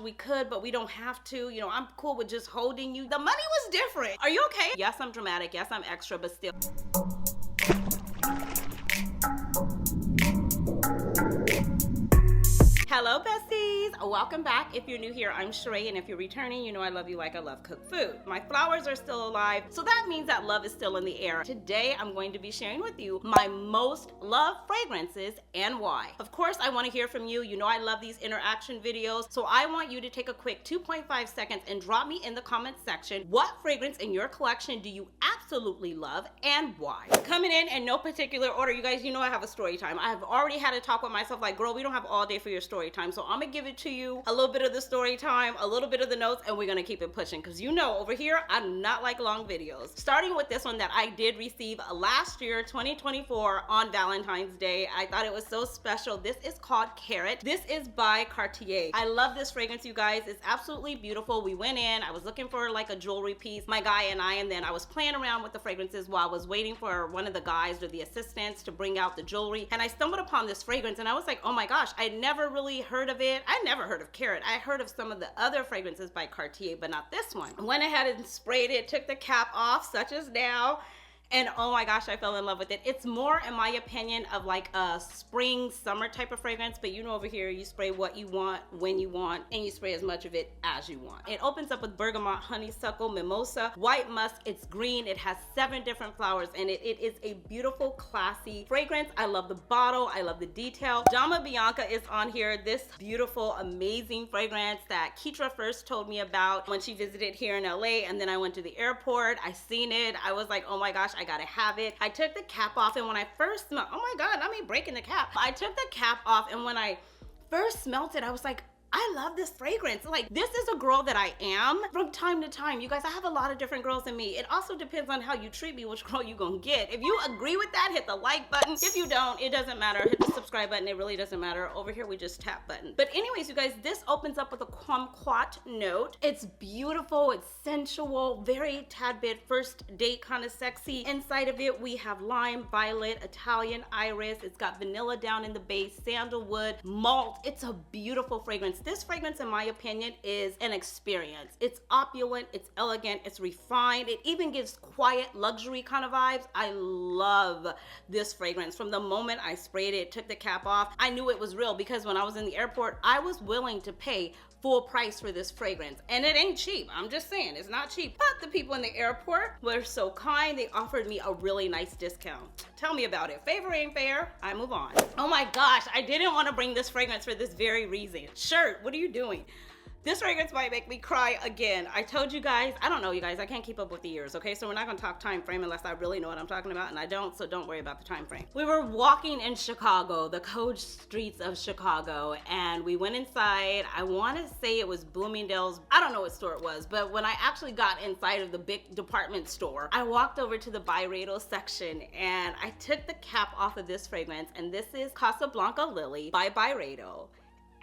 We could, but we don't have to. You know, I'm cool with just holding you. The money was different. Are you okay? Yes, I'm dramatic. Yes, I'm extra, but still. Hello, besties. Welcome back. If you're new here, I'm Cheraye, and if you're returning, you know I love you like I love cooked food. My flowers are still alive, so that means that love is still in the air. Today, I'm going to be sharing with you my most loved fragrances and why. Of course, I want to hear from you. You know I love these interaction videos, so I want you to take a quick 2.5 seconds and drop me in the comments section what fragrance in your collection do you absolutely love and why. Coming in no particular order, you guys, you know I have a story time. I have already had a talk with myself like, girl, we don't have all day for your story time, so I'm gonna give it to you, a little bit of the story time, a little bit of the notes, and we're gonna keep it pushing, because you know over here I do not like long videos. Starting with this one that I did receive last year, 2024, on Valentine's Day. I thought it was so special. This is called Carat. This is by Cartier. I love this fragrance, you guys. It's absolutely beautiful. We went in, I was looking for like a jewelry piece, my guy and then I was playing around with the fragrances while I was waiting for one of the guys or the assistants to bring out the jewelry, and I stumbled upon this fragrance and I was like, oh my gosh, I never really heard of it. I never heard of Carat. I heard of some of the other fragrances by Cartier, but not this one. Went ahead and sprayed it, took the cap off, such as now. And oh my gosh, I fell in love with it. It's more, in my opinion, of like a spring, summer type of fragrance, but you know over here, you spray what you want, when you want, and you spray as much of it as you want. It opens up with bergamot, honeysuckle, mimosa, white musk. It's green. It has 7 different flowers in it. It is a beautiful, classy fragrance. I love the bottle. I love the detail. Diama Bianca is on here. This beautiful, amazing fragrance that Keitra first told me about when she visited here in LA, and then I went to the airport. I seen it. I was like, oh my gosh, I gotta have it. I took the cap off, and when I first smelled, oh my god, I mean breaking the cap. I took the cap off, and when I first smelled it, I was like, I love this fragrance. Like, this is a girl that I am from time to time. You guys, I have a lot of different girls in me. It also depends on how you treat me, which girl you gonna get. If you agree with that, hit the like button. If you don't, it doesn't matter. Hit the subscribe button. It really doesn't matter. Over here, we just tap button. But anyways, you guys, this opens up with a kumquat note. It's beautiful. It's sensual. Very tad bit first date kind of sexy. Inside of it, we have lime, violet, Italian iris. It's got vanilla down in the base, sandalwood, malt. It's a beautiful fragrance. This fragrance, in my opinion, is an experience. It's opulent, it's elegant, it's refined. It even gives quiet luxury kind of vibes. I love this fragrance. From the moment I sprayed it, took the cap off, I knew it was real, because when I was in the airport, I was willing to pay full price for this fragrance, and it ain't cheap. I'm just saying, it's not cheap. But the people in the airport were so kind. They offered me a really nice discount. Tell me about it. Favor ain't fair. I move on. Oh my gosh, I didn't want to bring this fragrance for this very reason. Shirt, what are you doing? This fragrance might make me cry again. I told you guys, I don't know, you guys, I can't keep up with the years, okay? So we're not gonna talk time frame unless I really know what I'm talking about, and I don't, so don't worry about the time frame. We were walking in Chicago, the cold streets of Chicago, and we went inside. I wanna say it was Bloomingdale's, I don't know what store it was, but when I actually got inside of the big department store, I walked over to the Byredo section, and I took the cap off of this fragrance, and this is Casablanca Lily by Byredo,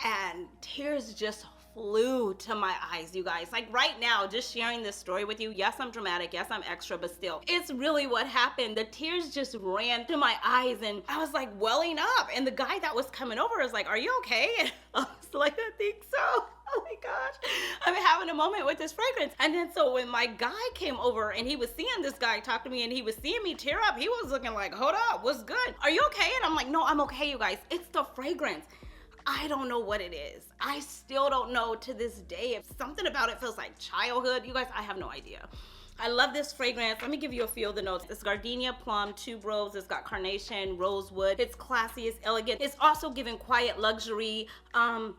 and tears just flew to my eyes, you guys. Like right now, just sharing this story with you, yes, I'm dramatic, yes, I'm extra, but still, it's really what happened. The tears just ran to my eyes, and I was like welling up, and the guy that was coming over was like, are you okay? And I was like, I think so. Oh my gosh, I'm having a moment with this fragrance. And then so when my guy came over and he was seeing this guy talk to me and he was seeing me tear up, he was looking like, hold up, what's good? Are you okay? And I'm like, no, I'm okay, you guys. It's the fragrance. I don't know what it is. I still don't know to this day. If something about it feels like childhood, you guys, I have no idea. I love this fragrance. Let me give you a few of the notes. It's gardenia, plum, tuberose. It's got carnation, rosewood. It's classy, it's elegant. It's also giving quiet luxury,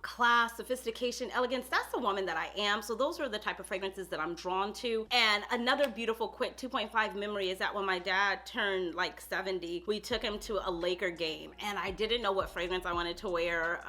class, sophistication, elegance. That's the woman that I am. So those are the type of fragrances that I'm drawn to. And another beautiful quick 2.5 memory is that when my dad turned like 70, we took him to a Laker game, and I didn't know what fragrance I wanted to wear,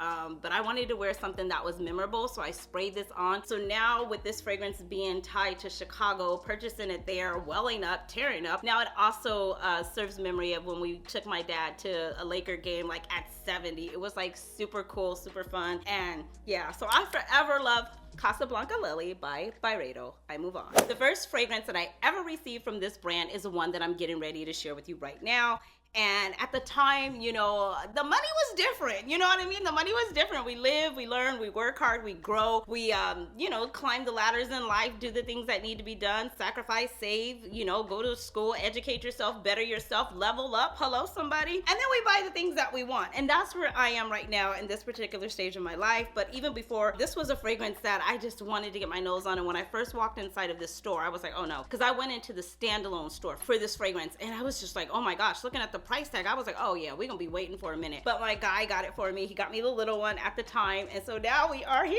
but I wanted to wear something that was memorable, so I sprayed this on. So now with this fragrance being tied to Chicago, purchasing it there, welling up, tearing up. Now it also serves memory of when we took my dad to a Laker game like at 70. It was like super cool, super fun. And yeah, so I forever love Casablanca Lily by Byredo. I move on. The first fragrance that I ever received from this brand is the one that I'm getting ready to share with you right now. And at the time, you know, the money was different. You know what I mean? The money was different. We live, we learn, we work hard, we grow, we, you know, climb the ladders in life, do the things that need to be done, sacrifice, save, you know, go to school, educate yourself, better yourself, level up. Hello, somebody. And then we buy the things that we want. And that's where I am right now in this particular stage of my life. But even before, this was a fragrance that I just wanted to get my nose on. And when I first walked inside of this store, I was like, oh no. Because I went into the standalone store for this fragrance. And I was just like, oh my gosh, looking at the price tag, I was like, oh yeah, we're gonna be waiting for a minute. But my guy got it for me. He got me the little one at the time, and so now we are here,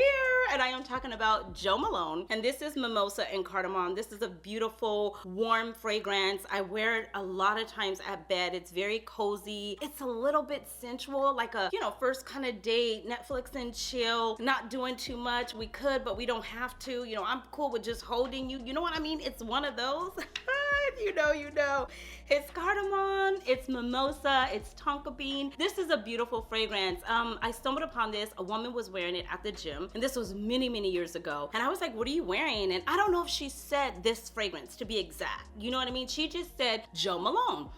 and I am talking about Jo Malone, and this is Mimosa and Cardamom. This is a beautiful warm fragrance. I wear it a lot of times at bed. It's very cozy. It's a little bit sensual, like a, you know, first kind of date, Netflix and chill, not doing too much. We could, but we don't have to. You know, I'm cool with just holding you. You know what I mean? It's one of those. You know, you know. It's cardamom, it's mimosa, it's tonka bean. This is a beautiful fragrance. I stumbled upon this. A woman was wearing it at the gym, and this was many, many years ago. And I was like, what are you wearing? And I don't know if she said this fragrance to be exact. You know what I mean? She just said Jo Malone.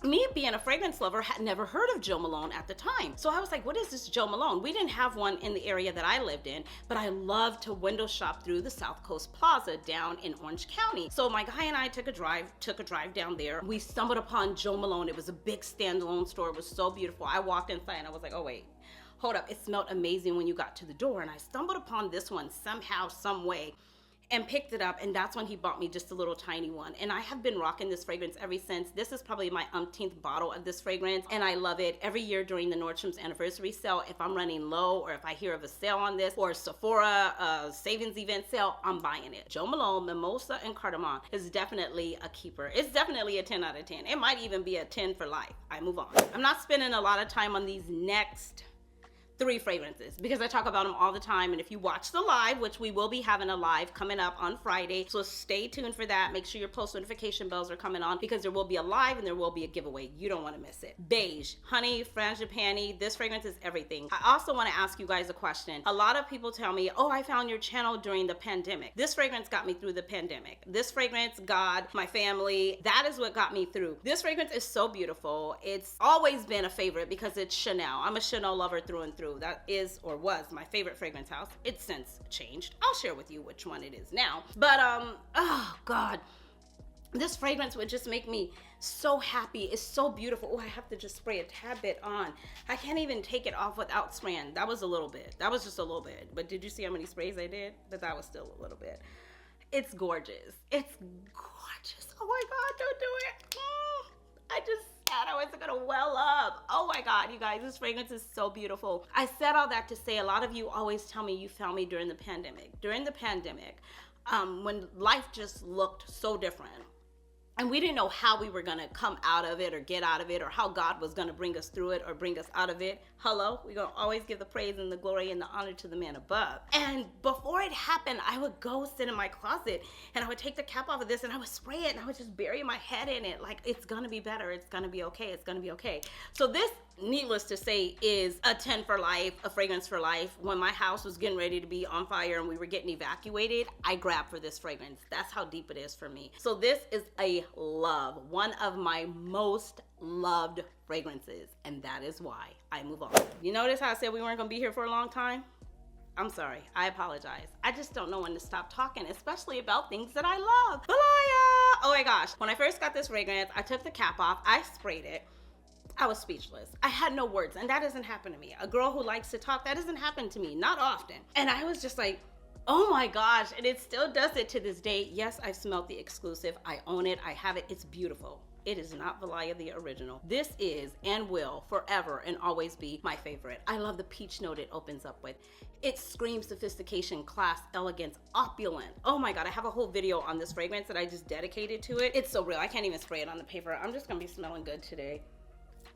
Me being a fragrance lover had never heard of Jo Malone at the time. So I was like, what is this Jo Malone? We didn't have one in the area that I lived in, but I love to window shop through the South Coast Plaza down in Orange County. So my guy and I took a drive down there. We stumbled upon Jo Malone. It was a big standalone store. It was so beautiful. I walked inside and I was like, oh wait, hold up. It smelled amazing when you got to the door. And I stumbled upon this one somehow, some way, and picked it up, and that's when he bought me just a little tiny one. And I have been rocking this fragrance ever since. This is probably my umpteenth bottle of this fragrance, and I love it. Every year during the Nordstrom's anniversary sale, if I'm running low or if I hear of a sale on this, or Sephora savings event sale, I'm buying it. Jo Malone, Mimosa, and Cardamom is definitely a keeper. It's definitely a 10 out of 10. It might even be a 10 for life. I move on. I'm not spending a lot of time on these next 3 fragrances because I talk about them all the time. And if you watch the live, which we will be having a live coming up on Friday, so stay tuned for that. Make sure your post notification bells are coming on because there will be a live and there will be a giveaway. You don't want to miss it. Beige, honey, frangipani. This fragrance is everything. I also want to ask you guys a question. A lot of people tell me, oh, I found your channel during the pandemic. This fragrance got me through the pandemic. This fragrance, God, my family, that is what got me through. This fragrance is so beautiful. It's always been a favorite because it's Chanel. I'm a Chanel lover through and through. That is or was my favorite fragrance house. It's since changed. I'll share with you which one it is now. But oh God, this fragrance would just make me so happy. It's so beautiful. Oh, I have to just spray a tad bit on. I can't even take it off without spraying. That was a little bit. That was just a little bit. But did you see how many sprays I did? But that was still a little bit. It's gorgeous. It's gorgeous. Oh my God, don't do it. I just said I wasn't gonna well up. Oh my God, you guys, this fragrance is so beautiful. I said all that to say a lot of you always tell me you found me during the pandemic. During the pandemic, when life just looked so different. And we didn't know how we were gonna come out of it or get out of it or how God was gonna bring us through it or bring us out of it. Hello, we're gonna always give the praise and the glory and the honor to the man above. And before it happened, I would go sit in my closet and I would take the cap off of this and I would spray it and I would just bury my head in it. Like, it's gonna be better, it's gonna be okay, it's gonna be okay. So this, needless to say, is a 10 for life, a fragrance for life. When my house was getting ready to be on fire and we were getting evacuated, I grabbed for this fragrance. That's how deep it is for me. So this is a love, one of my most loved fragrances, and that is why I move on. You notice how I said we weren't gonna be here for a long time? I'm sorry, I apologize. I just don't know when to stop talking, especially about things that I love. Valaya! Oh my gosh, when I first got this fragrance, I took the cap off, I sprayed it. I was speechless. I had no words, and that doesn't happen to me. A girl who likes to talk, that doesn't happen to me, not often. And I was just like, oh my gosh, and it still does it to this day. Yes, I've smelled the exclusive. I own it, I have it, it's beautiful. It is not Valaya the original. This is and will forever and always be my favorite. I love the peach note it opens up with. It screams sophistication, class, elegance, opulent. Oh my God, I have a whole video on this fragrance that I just dedicated to it. It's so real, I can't even spray it on the paper. I'm just gonna be smelling good today.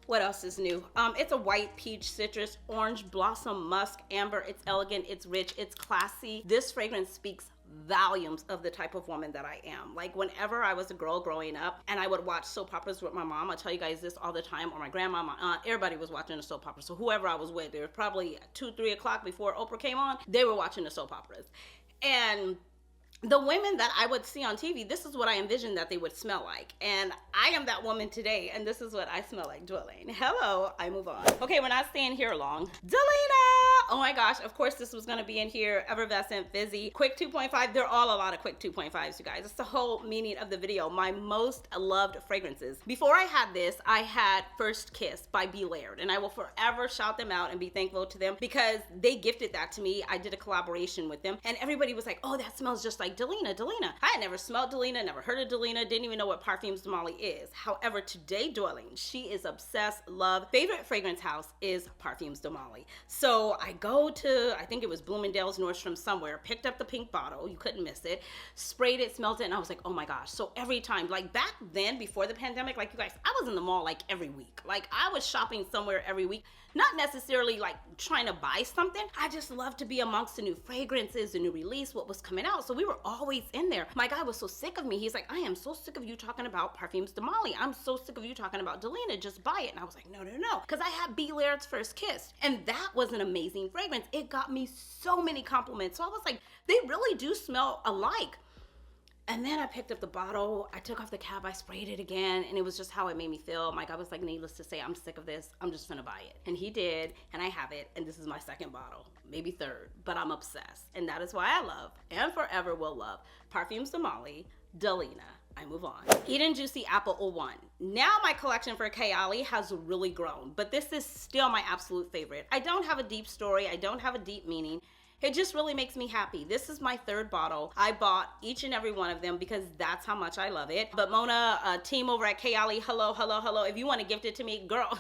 What else is new? It's a white peach, citrus, orange, blossom, musk, amber. It's elegant, it's rich, it's classy. This fragrance speaks volumes of the type of woman that I am. Like, whenever I was a girl growing up and I would watch soap operas with my mom, I tell you guys this all the time, or my grandma, my aunt, everybody was watching a soap opera. So whoever I was with, there was probably 2, 3 o'clock before Oprah came on, they were watching the soap operas. And the women that I would see on TV, this is what I envisioned that they would smell like. And I am that woman today, and this is what I smell like, dwelling. Hello, I move on. Okay, we're not staying here long. Delina! Oh my gosh, of course this was gonna be in here. Effervescent, Fizzy, Quick 2.5. They're all a lot of Quick 2.5s, you guys. It's the whole meaning of the video. My most loved fragrances. Before I had this, I had First Kiss by Be Layered, and I will forever shout them out and be thankful to them because they gifted that to me. I did a collaboration with them, and everybody was like, oh, that smells just like Delina. I had never smelled Delina, never heard of Delina, didn't even know what Parfums Damali is. However, today, dwelling, she is obsessed, love. Favorite fragrance house is Parfums Damali. So I go to, I think it was Bloomingdale's, Nordstrom, somewhere, picked up the pink bottle, you couldn't miss it, sprayed it, smelled it, and I was like, oh my gosh. So every time, like back then, before the pandemic, like you guys, I was in the mall like every week. Like I was shopping somewhere every week. Not necessarily like trying to buy something. I just love to be amongst the new fragrances, the new release, what was coming out. So we were always in there. My guy was so sick of me. He's like, I am so sick of you talking about Parfums Damali. I'm so sick of you talking about Delina. Just buy it. And I was like, no. Because I had Be Laired's First Kiss. And that was an amazing fragrance. It got me so many compliments. So I was like, they really do smell alike. And then I picked up the bottle, I took off the cap, I sprayed it again, and it was just how it made me feel. My guy was like, needless to say, I'm sick of this, I'm just gonna buy it. And he did, and I have it, and this is my second bottle, maybe third, but I'm obsessed. And that is why I love, and forever will love, Parfums Damali, Delina. I move on. Eden Juicy Apple 01. Now my collection for Kayali has really grown, but this is still my absolute favorite. I don't have a deep story, I don't have a deep meaning. It just really makes me happy. This is my third bottle. I bought each and every one of them because that's how much I love it. But Mona, team over at Kayali, hello. If you want to gift it to me, girl,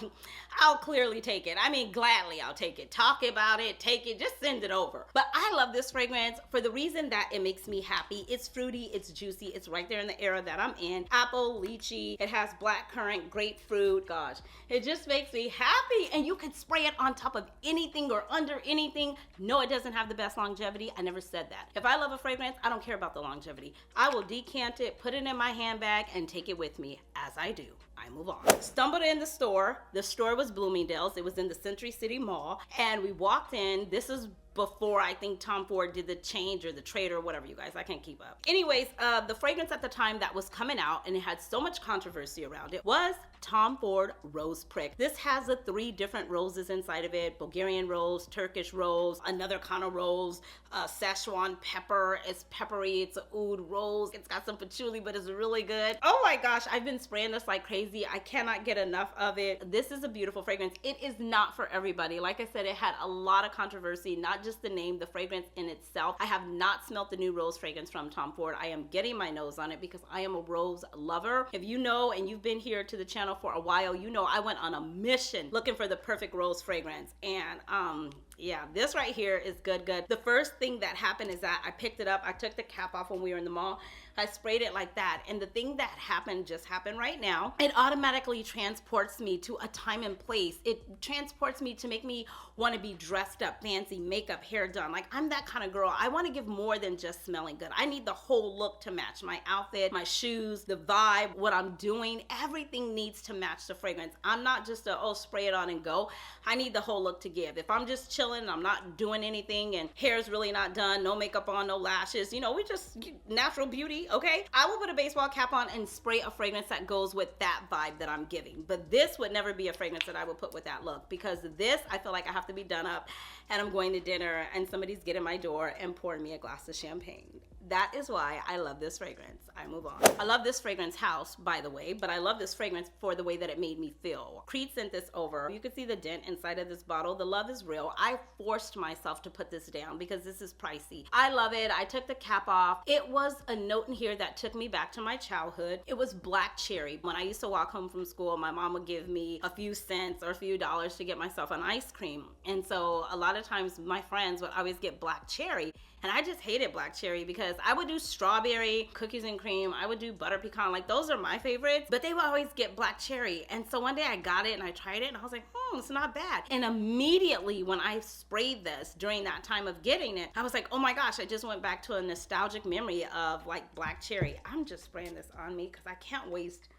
I'll clearly take it. I mean, gladly I'll take it. Talk about it, take it, just send it over. But I love this fragrance for the reason that it makes me happy. It's fruity, it's juicy, it's right there in the era that I'm in. Apple, lychee, it has black currant, grapefruit. Gosh, it just makes me happy. And you can spray it on top of anything or under anything. No, it doesn't have the best longevity. I never said that. If I love a fragrance, I don't care about the longevity. I will decant it, put it in my handbag, and take it with me. As I do, I move on. Stumbled in the store. The store was Bloomingdale's. It was in the Century City Mall. And we walked in. This is before I think Tom Ford did the change or the trade or whatever, you guys. I can't keep up. Anyways, the fragrance at the time that was coming out and it had so much controversy around it was Tom Ford Rose Prick. This has the 3 different roses inside of it. Bulgarian rose, Turkish rose, another kind of rose, Szechuan pepper. It's peppery, it's an oud rose. It's got some patchouli, but it's really good. Oh my gosh, I've been spraying this like crazy. I cannot get enough of it. This is a beautiful fragrance. It is not for everybody. Like I said, it had a lot of controversy, not just the name, the fragrance in itself. I have not smelt the new rose fragrance from Tom Ford. I am getting my nose on it because I am a rose lover. If you know and you've been here to the channel for a while, you know I went on a mission looking for the perfect rose fragrance. And yeah, this right here is good. The first thing that happened is that I picked it up. I took the cap off when we were in the mall. I sprayed it like that. And the thing that happened just happened right now. It automatically transports me to a time and place. It transports me to make me want to be dressed up, fancy, makeup, hair done. Like I'm that kind of girl. I want to give more than just smelling good. I need the whole look to match my outfit, my shoes, the vibe, what I'm doing. Everything needs to match the fragrance. I'm not just a, oh, spray it on and go. I need the whole look to give. If I'm just chilling, I'm not doing anything and hair's really not done, no makeup on, no lashes, you know, we just natural beauty. Okay, I will put a baseball cap on and spray a fragrance that goes with that vibe that I'm giving. But this would never be a fragrance that I would put with that look because this, I feel like I have to be done up and I'm going to dinner and somebody's getting my door and pouring me a glass of champagne. That is why I love this fragrance. I move on. I love this fragrance house, by the way, but I love this fragrance for the way that it made me feel. Creed sent this over. You can see the dent inside of this bottle. The love is real. I forced myself to put this down because this is pricey. I love it. I took the cap off. It was a note in here that took me back to my childhood. It was black cherry. When I used to walk home from school, my mom would give me a few cents or a few dollars to get myself an ice cream. And so a lot of times my friends would always get black cherry. And I just hated black cherry because I would do strawberry, cookies and cream. I would do butter pecan. Like those are my favorites, but they would always get black cherry. And so one day I got it and I tried it and I was like, it's not bad. And immediately when I sprayed this during that time of getting it, I was like, oh my gosh, I just went back to a nostalgic memory of like black cherry. I'm just spraying this on me because I can't waste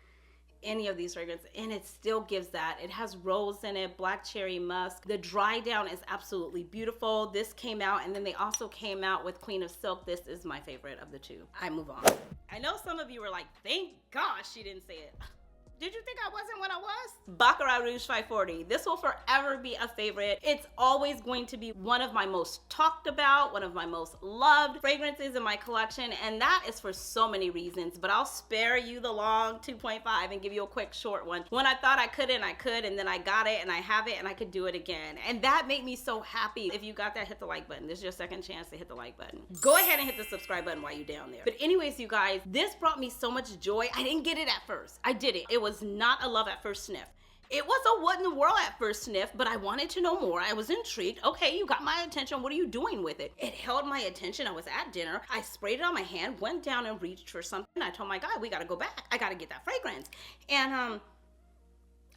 any of these fragrances, and it still gives that. It has rose in it, black cherry musk. The dry down is absolutely beautiful. This came out, and then they also came out with Queen of Silk. This is my favorite of the two. I move on. I know some of you were like, thank gosh she didn't say it. Did you think I wasn't when I was? Baccarat Rouge 540. This will forever be a favorite. It's always going to be one of my most talked about, one of my most loved fragrances in my collection, and that is for so many reasons, but I'll spare you the long 2.5 and give you a quick short one. When I thought I couldn't, I could, and then I got it, and I have it, and I could do it again. And that made me so happy. If you got that, hit the like button. This is your second chance to hit the like button. Go ahead and hit the subscribe button while you're down there. But anyways, you guys, this brought me so much joy. I didn't get it at first. I didn't. It was not a love at first sniff. It was a what in the world at first sniff, but I wanted to know more. I was intrigued. Okay, you got my attention. What are you doing with it? It held my attention. I was at dinner. I sprayed it on my hand, went down and reached for something. I told my guy, we got to go back. I got to get that fragrance. And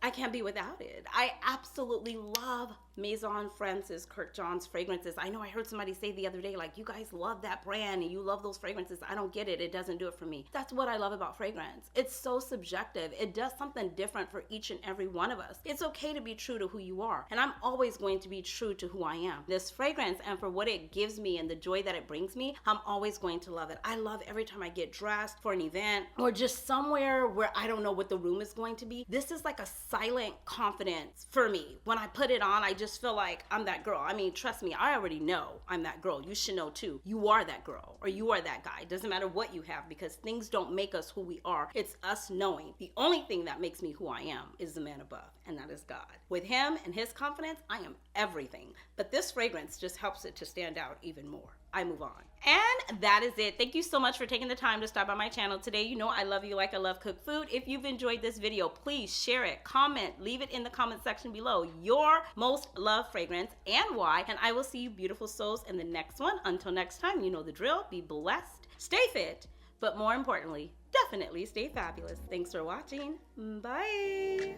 I can't be without it. I absolutely love Maison France's Kurkdjian's fragrances. I know I heard somebody say the other day, like, you guys love that brand and you love those fragrances. I don't get it. It doesn't do it for me. That's what I love about fragrance. It's so subjective. It does something different for each and every one of us. It's okay to be true to who you are. And I'm always going to be true to who I am. This fragrance, and for what it gives me and the joy that it brings me, I'm always going to love it. I love every time I get dressed for an event or just somewhere where I don't know what the room is going to be. This is like a silent confidence for me. When I put it on, I just feel like I'm that girl. I mean, trust me, I already know I'm that girl. You should know too. You are that girl or you are that guy. It doesn't matter what you have, because things don't make us who we are. It's us knowing. The only thing that makes me who I am is the man above, and that is God. With him and his confidence, I am everything. But this fragrance just helps it to stand out even more. I move on. And that is it. Thank you so much for taking the time to stop by my channel today. You know I love you like I love cooked food. If you've enjoyed this video, please share it, comment, leave it in the comment section below your most loved fragrance and why. And I will see you beautiful souls in the next one. Until next time, you know the drill. Be blessed, stay fit, but more importantly, definitely stay fabulous. Thanks for watching. Bye.